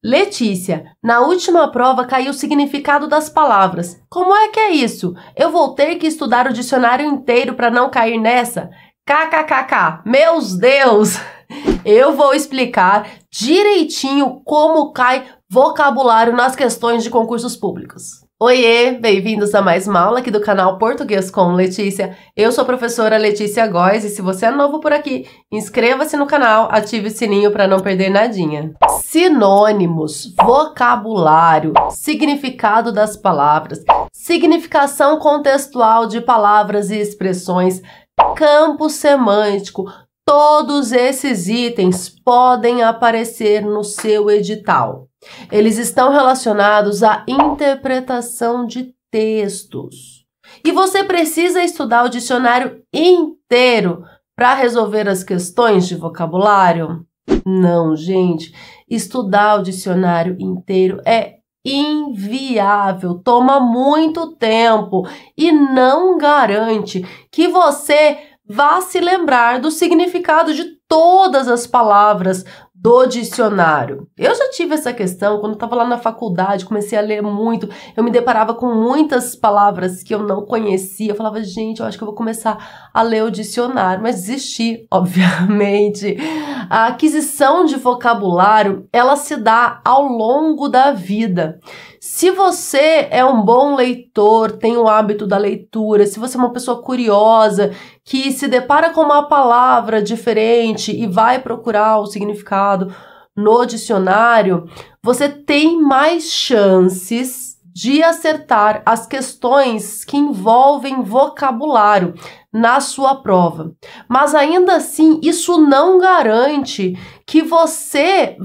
Letícia, na última prova caiu o significado das palavras. Como é que é isso? Eu vou ter que estudar o dicionário inteiro para não cair nessa? KKKK, meus Deus! Eu vou explicar direitinho como cai vocabulário nas questões de concursos públicos. Oiê, bem-vindos a mais uma aula aqui do canal Português com Letícia. Eu sou a professora Letícia Góes e se você é novo por aqui, inscreva-se no canal, ative o sininho para não perder nadinha. Sinônimos, vocabulário, significado das palavras, significação contextual de palavras e expressões, campo semântico, todos esses itens podem aparecer no seu edital. Eles estão relacionados à interpretação de textos. E você precisa estudar o dicionário inteiro para resolver as questões de vocabulário? Não, gente. Estudar o dicionário inteiro é inviável, toma muito tempo e não garante que você vá se lembrar do significado de todas as palavras do dicionário. Eu já tive essa questão quando estava lá na faculdade, comecei a ler muito, eu me deparava com muitas palavras que eu não conhecia, eu falava, gente, eu acho que eu vou começar a ler o dicionário, mas desisti, obviamente. A aquisição de vocabulário, ela se dá ao longo da vida. Se você é um bom leitor, tem o hábito da leitura, se você é uma pessoa curiosa, que se depara com uma palavra diferente e vai procurar o significado no dicionário, você tem mais chances de acertar as questões que envolvem vocabulário na sua prova. Mas ainda assim, isso não garante que você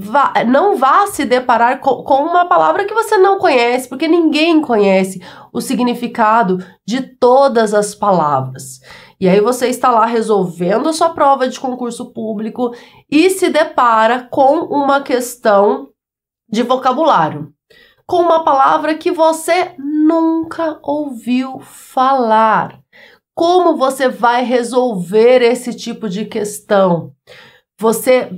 não vá se deparar com uma palavra que você não conhece, porque ninguém conhece o significado de todas as palavras. E aí você está lá resolvendo a sua prova de concurso público e se depara com uma questão de vocabulário, com uma palavra que você nunca ouviu falar. Como você vai resolver esse tipo de questão? Você,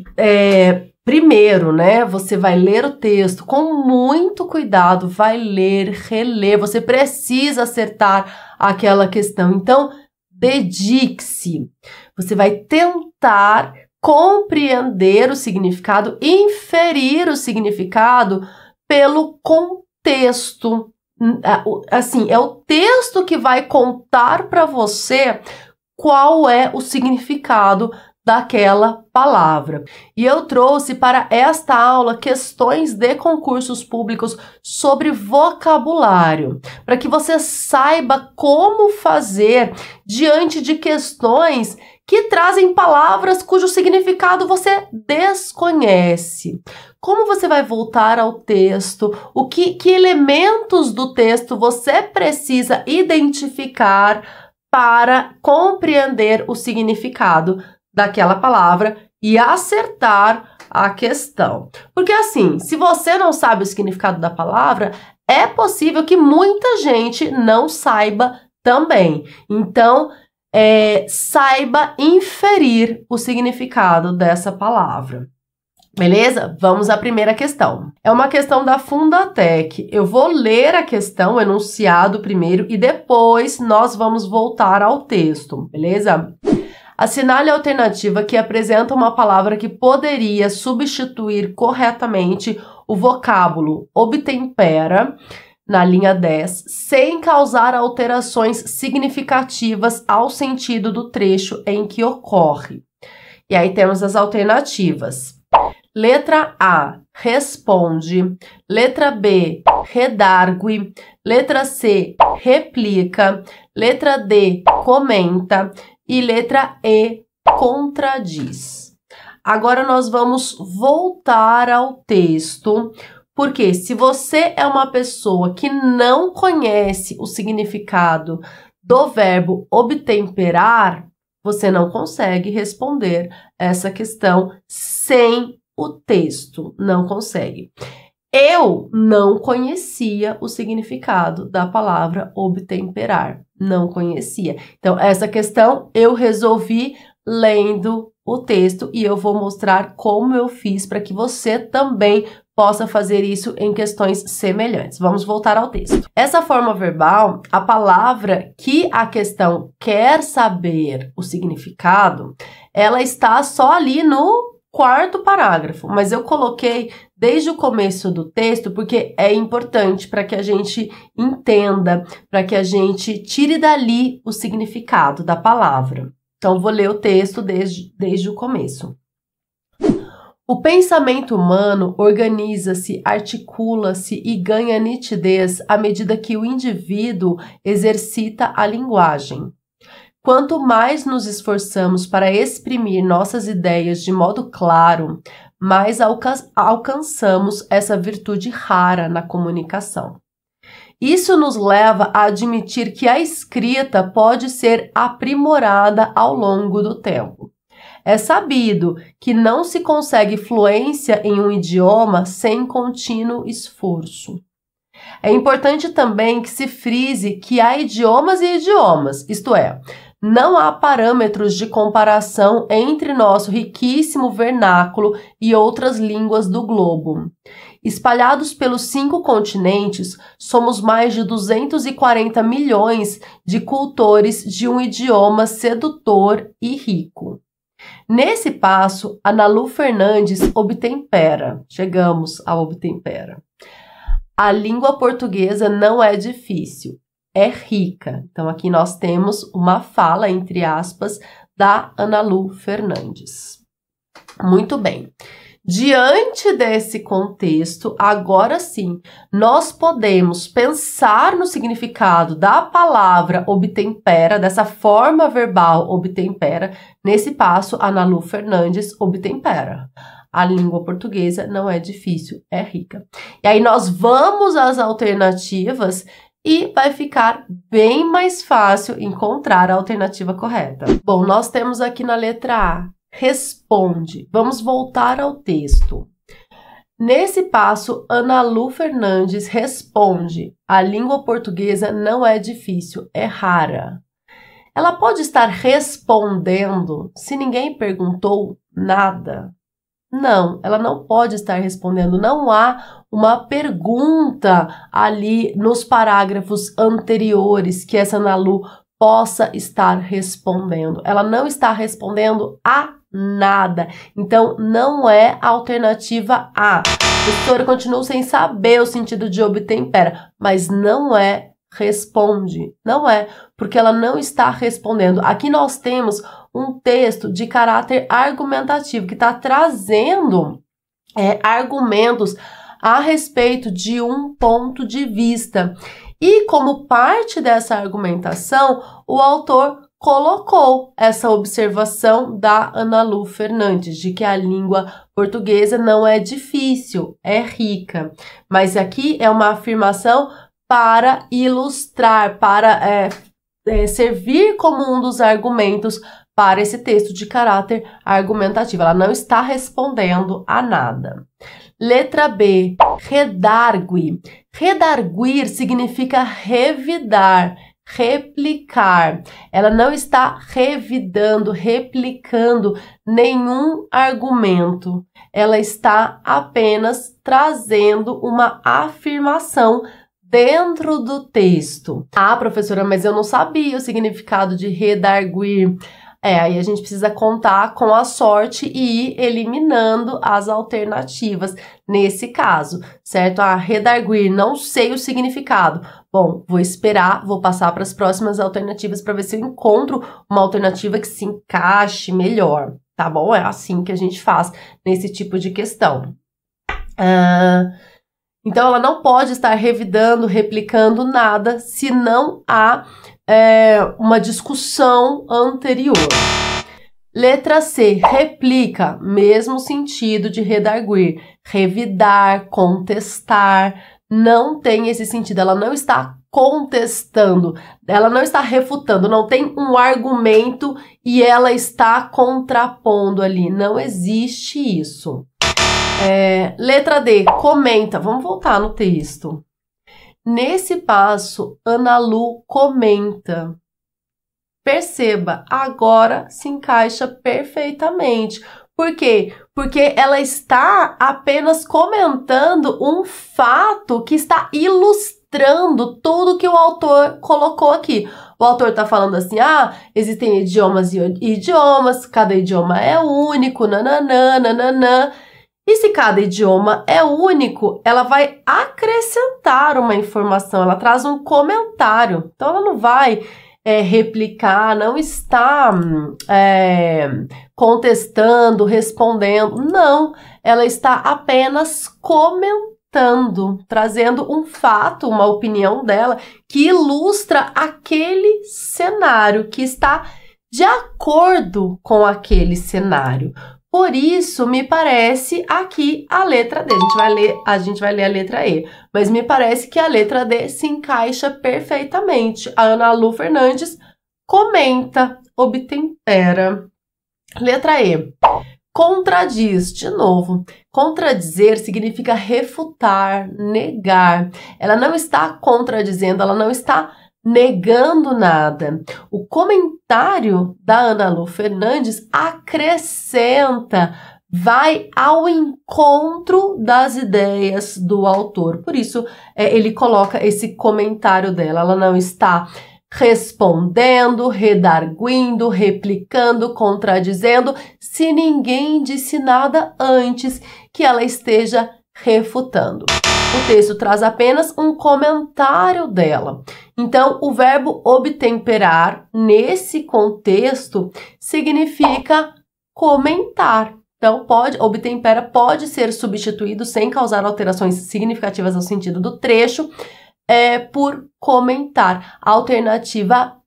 primeiro, né, você vai ler o texto com muito cuidado, vai ler, reler, você precisa acertar aquela questão. Então, dedique-se. Você vai tentar compreender o significado, inferir o significado pelo contexto. Assim, é o texto que vai contar para você qual é o significado daquela palavra. E eu trouxe para esta aula questões de concursos públicos sobre vocabulário, para que você saiba como fazer diante de questões que trazem palavras cujo significado você desconhece. Como você vai voltar ao texto? Que elementos do texto você precisa identificar para compreender o significado daquela palavra e acertar a questão? Porque assim, se você não sabe o significado da palavra, é possível que muita gente não saiba também. Então, saiba inferir o significado dessa palavra. Beleza? Vamos à primeira questão. É uma questão da Fundatec. Eu vou ler a questão, o enunciado primeiro, e depois nós vamos voltar ao texto, beleza? Assinale a alternativa que apresenta uma palavra que poderia substituir corretamente o vocábulo obtempera, na linha 10, sem causar alterações significativas ao sentido do trecho em que ocorre. E aí temos as alternativas. Letra A, responde. Letra B, redargue. Letra C, replica. Letra D, comenta. E letra E, contradiz. Agora nós vamos voltar ao texto, porque se você é uma pessoa que não conhece o significado do verbo obtemperar, você não consegue responder essa questão sem o texto, não consegue. Eu não conhecia o significado da palavra obtemperar, não conhecia. Então, essa questão eu resolvi lendo o texto e eu vou mostrar como eu fiz para que você também possa fazer isso em questões semelhantes. Vamos voltar ao texto. Essa forma verbal, a palavra que a questão quer saber o significado, ela está só ali no quarto parágrafo, mas eu coloquei desde o começo do texto porque é importante para que a gente entenda, para que a gente tire dali o significado da palavra. Então, vou ler o texto desde o começo. O pensamento humano organiza-se, articula-se e ganha nitidez à medida que o indivíduo exercita a linguagem. Quanto mais nos esforçamos para exprimir nossas ideias de modo claro, mais alcançamos essa virtude rara na comunicação. Isso nos leva a admitir que a escrita pode ser aprimorada ao longo do tempo. É sabido que não se consegue fluência em um idioma sem contínuo esforço. É importante também que se frise que há idiomas e idiomas, isto é, não há parâmetros de comparação entre nosso riquíssimo vernáculo e outras línguas do globo. Espalhados pelos 5 continentes, somos mais de 240 milhões de cultores de um idioma sedutor e rico. Nesse passo, Ana Lu Fernandes obtempera. Chegamos ao obtempera. A língua portuguesa não é difícil, é rica. Então, aqui nós temos uma fala, entre aspas, da Ana Lu Fernandes. Muito bem. Diante desse contexto, agora sim, nós podemos pensar no significado da palavra obtempera, dessa forma verbal obtempera. Nesse passo, Ana Lu Fernandes obtempera. A língua portuguesa não é difícil, é rica. E aí nós vamos às alternativas e vai ficar bem mais fácil encontrar a alternativa correta. Bom, nós temos aqui na letra A, responde. Vamos voltar ao texto. Nesse passo, Ana Lu Fernandes responde: a língua portuguesa não é difícil, é rara. Ela pode estar respondendo se ninguém perguntou nada? Não, ela não pode estar respondendo. Não há uma pergunta ali nos parágrafos anteriores que essa Ana Lu possa estar respondendo. Ela não está respondendo a nada. Então, não é a alternativa A. A professora continua sem saber o sentido de obtempera, mas não é responde. Não é, porque ela não está respondendo. Aqui nós temos um texto de caráter argumentativo que está trazendo argumentos a respeito de um ponto de vista. E como parte dessa argumentação, o autor colocou essa observação da Ana Lu Fernandes, de que a língua portuguesa não é difícil, é rica. Mas aqui é uma afirmação para ilustrar, para servir como um dos argumentos para esse texto de caráter argumentativo. Ela não está respondendo a nada. Letra B, redargue. Redarguir significa revidar, replicar. Ela não está revidando, replicando nenhum argumento. Ela está apenas trazendo uma afirmação dentro do texto. Ah, professora, mas eu não sabia o significado de redarguir. Aí a gente precisa contar com a sorte e ir eliminando as alternativas nesse caso, certo? Redarguir, não sei o significado. Bom, vou esperar, vou passar para as próximas alternativas para ver se eu encontro uma alternativa que se encaixe melhor, tá bom? É assim que a gente faz nesse tipo de questão. Então, ela não pode estar revidando, replicando nada se não há uma discussão anterior. Letra C, replica, mesmo sentido de redarguir, revidar, contestar, não tem esse sentido, ela não está contestando, ela não está refutando, não tem um argumento e ela está contrapondo ali, não existe isso. Letra D, comenta, vamos voltar no texto. Nesse passo, Ana Lu comenta. Perceba, agora se encaixa perfeitamente, Por quê? Porque ela está apenas comentando um fato que está ilustrando tudo que o autor colocou aqui. O autor está falando assim, existem idiomas e idiomas, cada idioma é único, nananã, nananã. E se cada idioma é único, ela vai acrescentar uma informação, ela traz um comentário. Então, ela não vai replicar, não está contestando, respondendo. Não, ela está apenas comentando, trazendo um fato, uma opinião dela que ilustra aquele cenário, que está de acordo com aquele cenário. Por isso, me parece aqui a letra D. A gente vai ler a letra E, mas me parece que a letra D se encaixa perfeitamente. A Ana Lu Fernandes comenta, obtempera. Letra E. Contradiz, de novo. Contradizer significa refutar, negar. Ela não está contradizendo, ela não está negando nada. O comentário da Ana Lu Fernandes acrescenta, vai ao encontro das ideias do autor. Por isso, ele coloca esse comentário dela. Ela não está respondendo, redarguindo, replicando, contradizendo, se ninguém disse nada antes que ela esteja refutando. O texto traz apenas um comentário dela. Então, o verbo obtemperar, nesse contexto, significa comentar. Então, obtempera pode ser substituído sem causar alterações significativas ao sentido do trecho, por comentar. Alternativa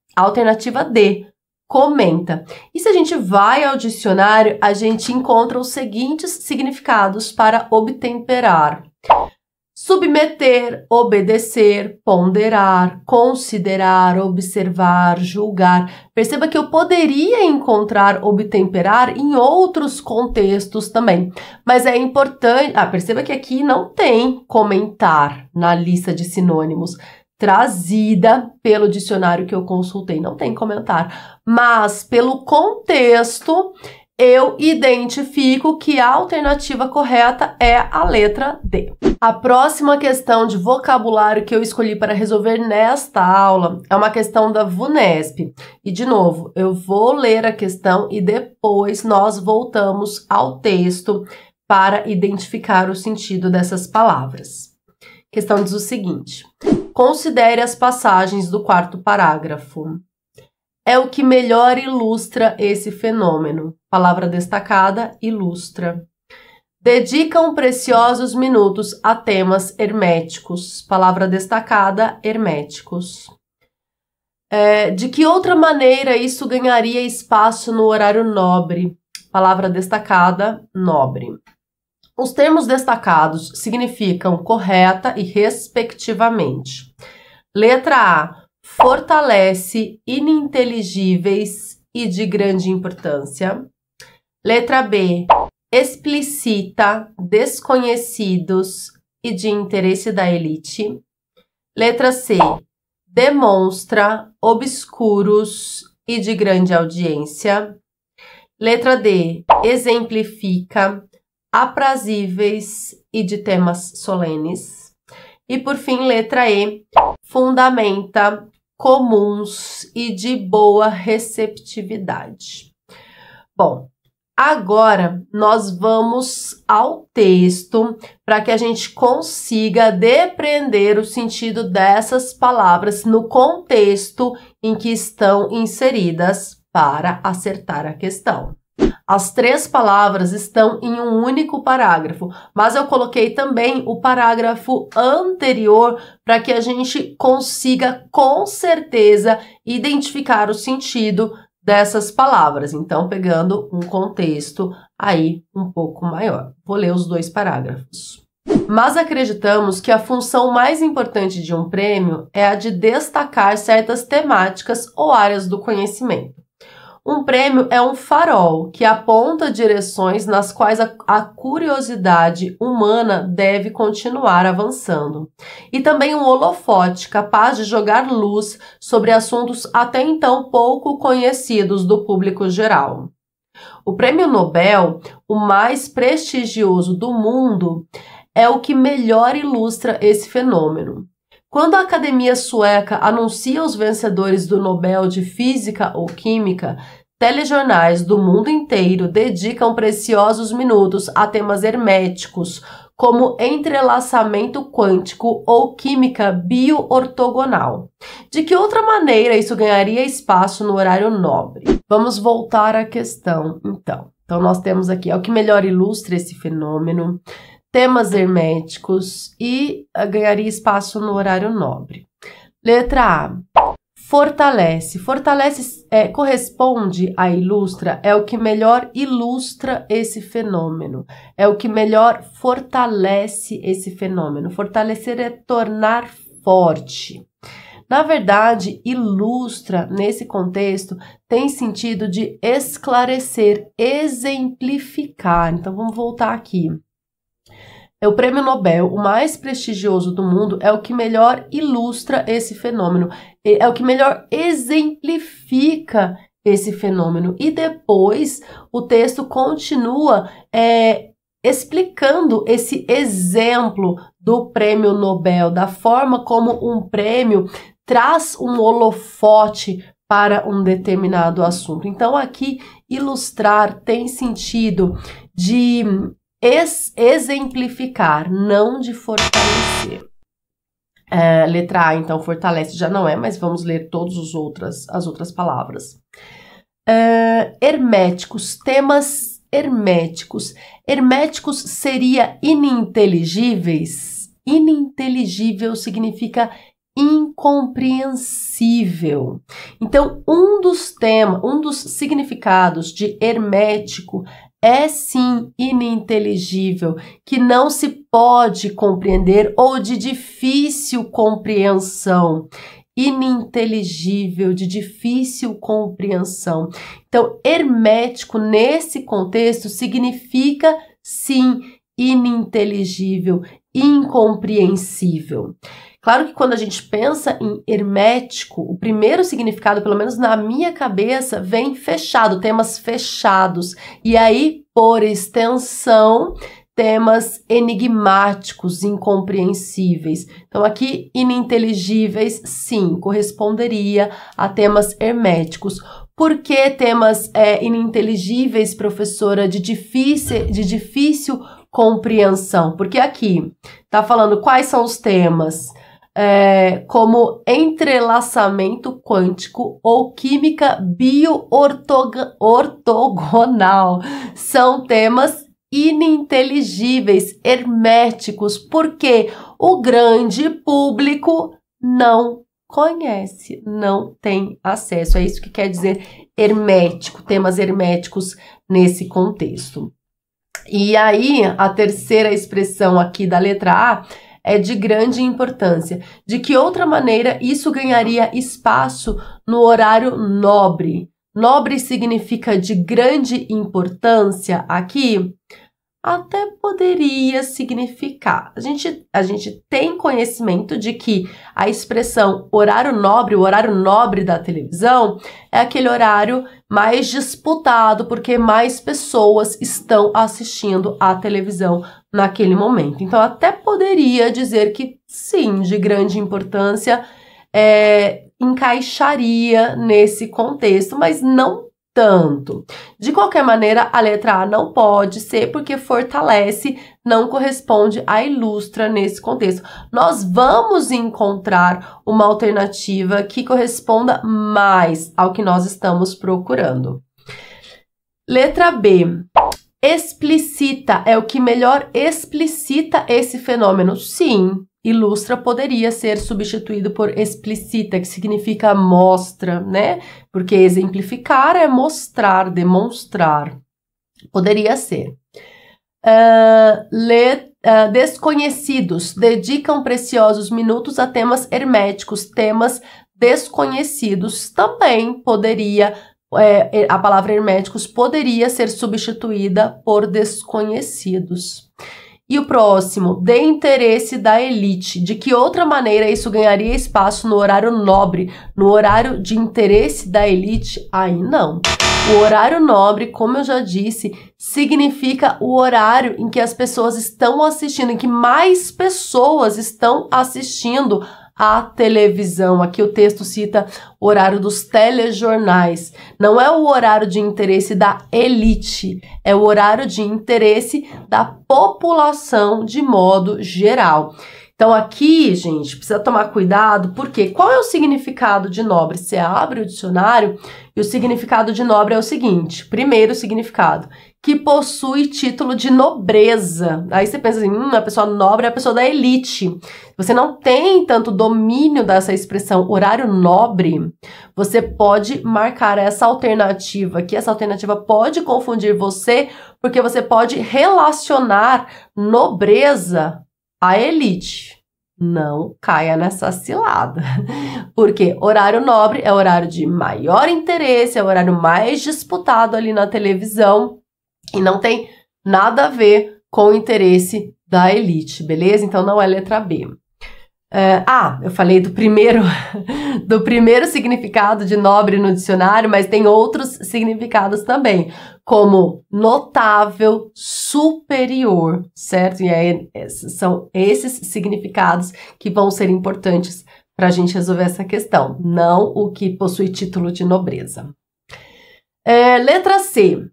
D, comenta. E se a gente vai ao dicionário, a gente encontra os seguintes significados para obtemperar: submeter, obedecer, ponderar, considerar, observar, julgar. Perceba que eu poderia encontrar obtemperar em outros contextos também, mas é importante... perceba que aqui não tem comentar na lista de sinônimos trazida pelo dicionário que eu consultei, não tem comentar, mas pelo contexto eu identifico que a alternativa correta é a letra D. A próxima questão de vocabulário que eu escolhi para resolver nesta aula é uma questão da VUNESP. E, de novo, eu vou ler a questão e depois nós voltamos ao texto para identificar o sentido dessas palavras. A questão diz o seguinte: considere as passagens do quarto parágrafo. É o que melhor ilustra esse fenômeno. Palavra destacada, ilustra. Dedicam preciosos minutos a temas herméticos. Palavra destacada, herméticos. De que outra maneira isso ganharia espaço no horário nobre? Palavra destacada, nobre. Os termos destacados significam correta e respectivamente. Letra A. Fortalece ininteligíveis e de grande importância. Letra B. Explicita desconhecidos e de interesse da elite. Letra C. Demonstra obscuros e de grande audiência. Letra D. Exemplifica aprazíveis e de temas solenes. E, por fim, letra E. Fundamenta comuns e de boa receptividade. Bom, agora nós vamos ao texto para que a gente consiga depreender o sentido dessas palavras no contexto em que estão inseridas para acertar a questão. As três palavras estão em um único parágrafo, mas eu coloquei também o parágrafo anterior para que a gente consiga, com certeza, identificar o sentido dessas palavras. Então, pegando um contexto aí um pouco maior. Vou ler os dois parágrafos. Mas acreditamos que a função mais importante de um prêmio é a de destacar certas temáticas ou áreas do conhecimento. Um prêmio é um farol que aponta direções nas quais a curiosidade humana deve continuar avançando. E também um holofote capaz de jogar luz sobre assuntos até então pouco conhecidos do público geral. O prêmio Nobel, o mais prestigioso do mundo, é o que melhor ilustra esse fenômeno. Quando a Academia Sueca anuncia os vencedores do Nobel de Física ou Química, telejornais do mundo inteiro dedicam preciosos minutos a temas herméticos, como entrelaçamento quântico ou química bio-ortogonal. De que outra maneira isso ganharia espaço no horário nobre? Vamos voltar à questão, então. Então, nós temos aqui, é o que melhor ilustra esse fenômeno, temas herméticos e ganharia espaço no horário nobre. Letra A. Fortalece. Fortalece corresponde a ilustra, é o que melhor ilustra esse fenômeno, é o que melhor fortalece esse fenômeno. Fortalecer é tornar forte. Na verdade, ilustra, nesse contexto, tem sentido de esclarecer, exemplificar. Então, vamos voltar aqui. O prêmio Nobel, o mais prestigioso do mundo, é o que melhor ilustra esse fenômeno, é o que melhor exemplifica esse fenômeno. E depois o texto continua explicando esse exemplo do prêmio Nobel, da forma como um prêmio traz um holofote para um determinado assunto. Então, aqui, ilustrar tem sentido de exemplificar, não de fortalecer. Letra A, então, fortalece já não é, mas vamos ler todas as outras palavras. Herméticos, temas herméticos. Herméticos seria ininteligíveis? Ininteligível significa incompreensível. Então, um dos significados de hermético é sim ininteligível, que não se pode compreender ou de difícil compreensão. Ininteligível, de difícil compreensão. Então, hermético nesse contexto significa sim ininteligível, incompreensível. Claro que quando a gente pensa em hermético, o primeiro significado, pelo menos na minha cabeça, vem fechado, temas fechados. E aí, por extensão, temas enigmáticos, incompreensíveis. Então, aqui, ininteligíveis, sim, corresponderia a temas herméticos. Por que temas ininteligíveis, professora, de difícil compreensão? Porque aqui está falando quais são os temas, como entrelaçamento quântico ou química bio-ortogonal. São temas ininteligíveis, herméticos, porque o grande público não conhece, não tem acesso. É isso que quer dizer hermético, temas herméticos nesse contexto. E aí, a terceira expressão aqui da letra A é de grande importância. De que outra maneira isso ganharia espaço no horário nobre? Nobre significa de grande importância aqui? Até poderia significar. A gente tem conhecimento de que a expressão horário nobre, o horário nobre da televisão, é aquele horário mais disputado, porque mais pessoas estão assistindo à televisão naquele momento. Então, até poderia dizer que sim, de grande importância, encaixaria nesse contexto, mas não tanto. De qualquer maneira, a letra A não pode ser, porque fortalece, não corresponde a ilustra nesse contexto. Nós vamos encontrar uma alternativa que corresponda mais ao que nós estamos procurando. Letra B. Explicita é o que melhor explicita esse fenômeno. Sim, ilustra poderia ser substituído por explicita, que significa mostra, né? Porque exemplificar é mostrar, demonstrar. Poderia ser. Desconhecidos. Dedicam preciosos minutos a temas herméticos. Temas desconhecidos também poderia... a palavra herméticos poderia ser substituída por desconhecidos. E o próximo, de interesse da elite. De que outra maneira isso ganharia espaço no horário nobre? No horário de interesse da elite? Aí não. O horário nobre, como eu já disse, significa o horário em que as pessoas estão assistindo, em que mais pessoas estão assistindo a televisão. Aqui o texto cita o horário dos telejornais. Não é o horário de interesse da elite, é o horário de interesse da população de modo geral. Então aqui, gente, precisa tomar cuidado, porque qual é o significado de nobre? Você abre o dicionário e o significado de nobre é o seguinte: primeiro significado, que possui título de nobreza. Aí você pensa assim, a pessoa nobre é a pessoa da elite. Você não tem tanto domínio dessa expressão horário nobre, você pode marcar essa alternativa, que essa alternativa pode confundir você, porque você pode relacionar nobreza a elite. Não caia nessa cilada, porque horário nobre é horário de maior interesse, é o horário mais disputado ali na televisão e não tem nada a ver com o interesse da elite, beleza? Então não é letra B. Eu falei do primeiro significado de nobre no dicionário, mas tem outros significados também, como notável, superior, certo? E aí são esses significados que vão ser importantes para a gente resolver essa questão, não o que possui título de nobreza. Letra C.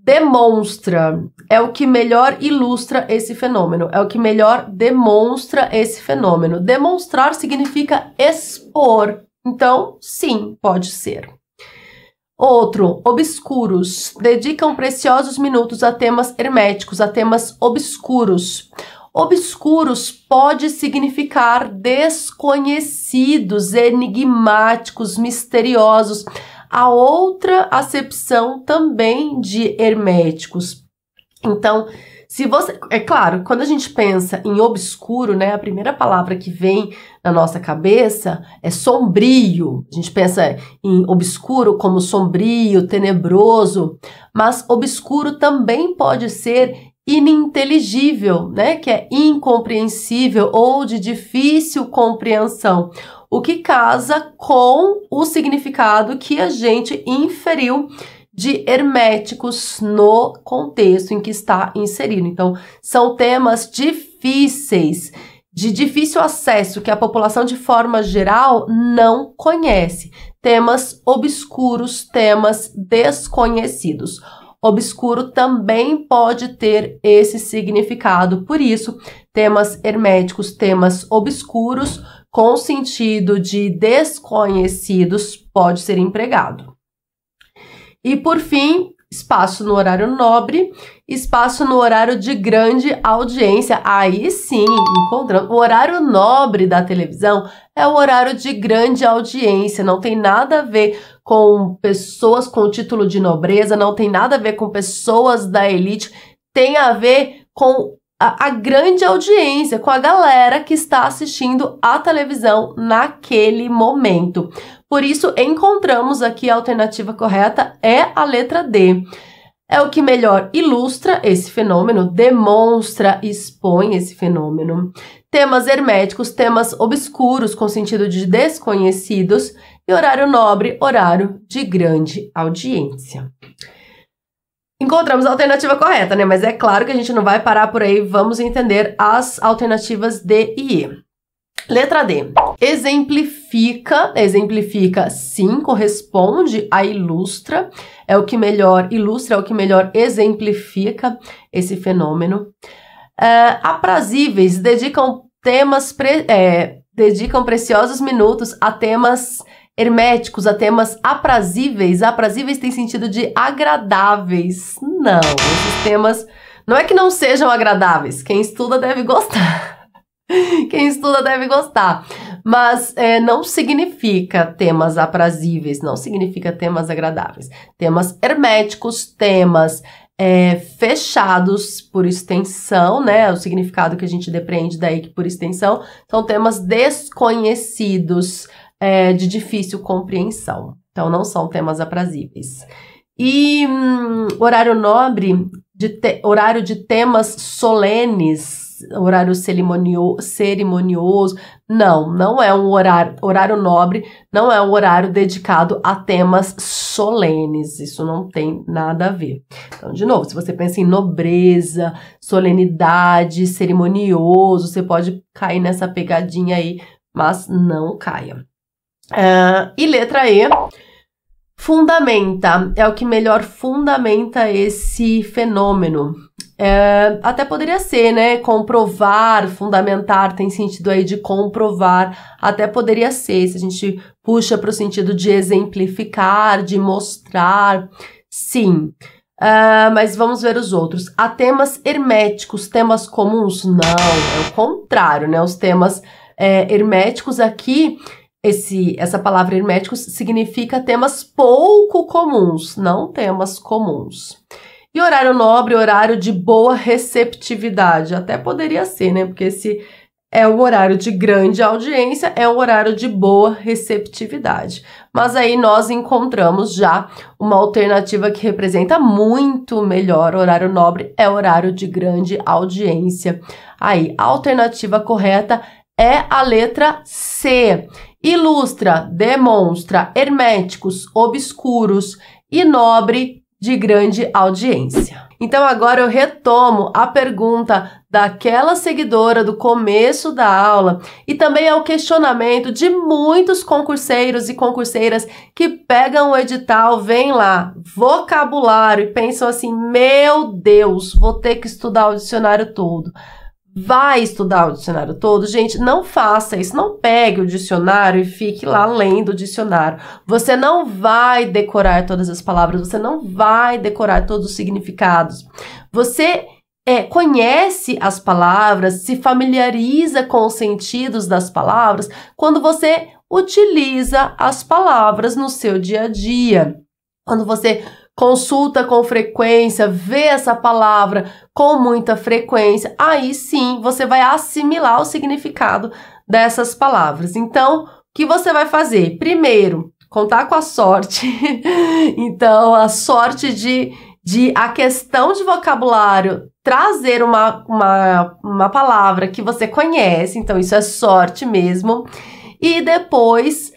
Demonstra é o que melhor ilustra esse fenômeno, é o que melhor demonstra esse fenômeno. Demonstrar significa expor, então sim, pode ser. Outro, obscuros, dedicam preciosos minutos a temas herméticos, a temas obscuros. Obscuros pode significar desconhecidos, enigmáticos, misteriosos. A outra acepção também de herméticos. Então, se você... É claro, quando a gente pensa em obscuro, né, a primeira palavra que vem na nossa cabeça é sombrio. A gente pensa em obscuro como sombrio, tenebroso, mas obscuro também pode ser ininteligível, né, que é incompreensível ou de difícil compreensão, o que casa com o significado que a gente inferiu de herméticos no contexto em que está inserido. Então, são temas difíceis, de difícil acesso, que a população de forma geral não conhece. Temas obscuros, temas desconhecidos. Obscuro também pode ter esse significado, por isso, temas herméticos, temas obscuros, com sentido de desconhecidos, pode ser empregado. E, por fim, espaço no horário nobre, espaço no horário de grande audiência. Aí sim, encontrando. O horário nobre da televisão é o horário de grande audiência, não tem nada a ver com pessoas com título de nobreza, não tem nada a ver com pessoas da elite, tem a ver com a grande audiência, com a galera que está assistindo a televisão naquele momento. Por isso, encontramos aqui a alternativa correta é a letra D. É o que melhor ilustra esse fenômeno, demonstra, expõe esse fenômeno. Temas herméticos, temas obscuros com sentido de desconhecidos e horário nobre, horário de grande audiência. Encontramos a alternativa correta, né? Mas é claro que a gente não vai parar por aí, vamos entender as alternativas D e E. Letra D. Exemplifica sim, corresponde a ilustra, é o que melhor ilustra, é o que melhor exemplifica esse fenômeno. Aprazíveis, dedicam preciosos minutos a temas herméticos, a temas aprazíveis. Aprazíveis tem sentido de agradáveis. Não, esses temas não é que não sejam agradáveis, quem estuda deve gostar. Quem estuda deve gostar, mas não significa temas aprazíveis, não significa temas agradáveis. Temas herméticos, temas fechados por extensão, né? O significado que a gente depreende daí que por extensão são temas desconhecidos, de difícil compreensão. Então, não são temas aprazíveis. E horário nobre horário de temas solenes, horário cerimonioso. Não é um horário nobre, não é um horário dedicado a temas solenes. Isso não tem nada a ver. Então, de novo, se você pensa em nobreza, solenidade, cerimonioso, você pode cair nessa pegadinha aí, mas não caia. E letra E, fundamenta, é o que melhor fundamenta esse fenômeno. Até poderia ser, né? Comprovar, fundamentar, tem sentido aí de comprovar, até poderia ser, se a gente puxa para o sentido de exemplificar, de mostrar, sim. Mas vamos ver os outros. Há temas herméticos, temas comuns? Não, é o contrário, né? Os temas herméticos aqui, essa palavra herméticos significa temas pouco comuns, não temas comuns. E horário nobre, horário de boa receptividade, até poderia ser, né? Porque esse é um horário de grande audiência, é um horário de boa receptividade. Mas aí nós encontramos já uma alternativa que representa muito melhor. Horário nobre é horário de grande audiência. Aí, a alternativa correta é a letra C. Ilustra, demonstra, herméticos, obscuros e nobre, de grande audiência. Então agora eu retomo a pergunta daquela seguidora do começo da aula e também é o questionamento de muitos concurseiros e concurseiras que pegam o edital, vêm lá, vocabulário e pensam assim, meu Deus, vou ter que estudar o dicionário todo. Vai estudar o dicionário todo? Gente, não faça isso, não pegue o dicionário e fique lá lendo o dicionário. Você não vai decorar todas as palavras, você não vai decorar todos os significados. Você conhece as palavras, se familiariza com os sentidos das palavras quando você utiliza as palavras no seu dia a dia. Quando você consulta com frequência, vê essa palavra com muita frequência, aí sim você vai assimilar o significado dessas palavras. Então, o que você vai fazer? Primeiro, contar com a sorte. Então, a sorte de a questão de vocabulário trazer uma palavra que você conhece, então isso é sorte mesmo. E depois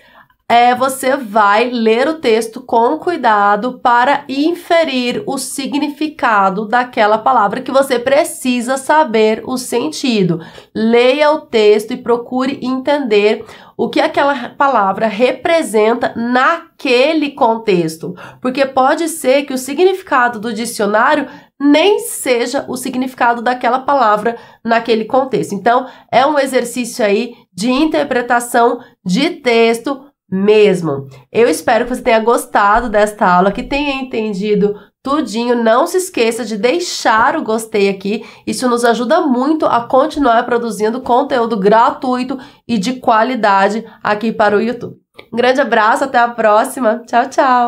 você vai ler o texto com cuidado para inferir o significado daquela palavra que você precisa saber o sentido. Leia o texto e procure entender o que aquela palavra representa naquele contexto, porque pode ser que o significado do dicionário nem seja o significado daquela palavra naquele contexto. Então, é um exercício aí de interpretação de texto mesmo. Eu espero que você tenha gostado desta aula, que tenha entendido tudinho. Não se esqueça de deixar o gostei aqui. Isso nos ajuda muito a continuar produzindo conteúdo gratuito e de qualidade aqui para o YouTube. Um grande abraço, até a próxima. Tchau, tchau!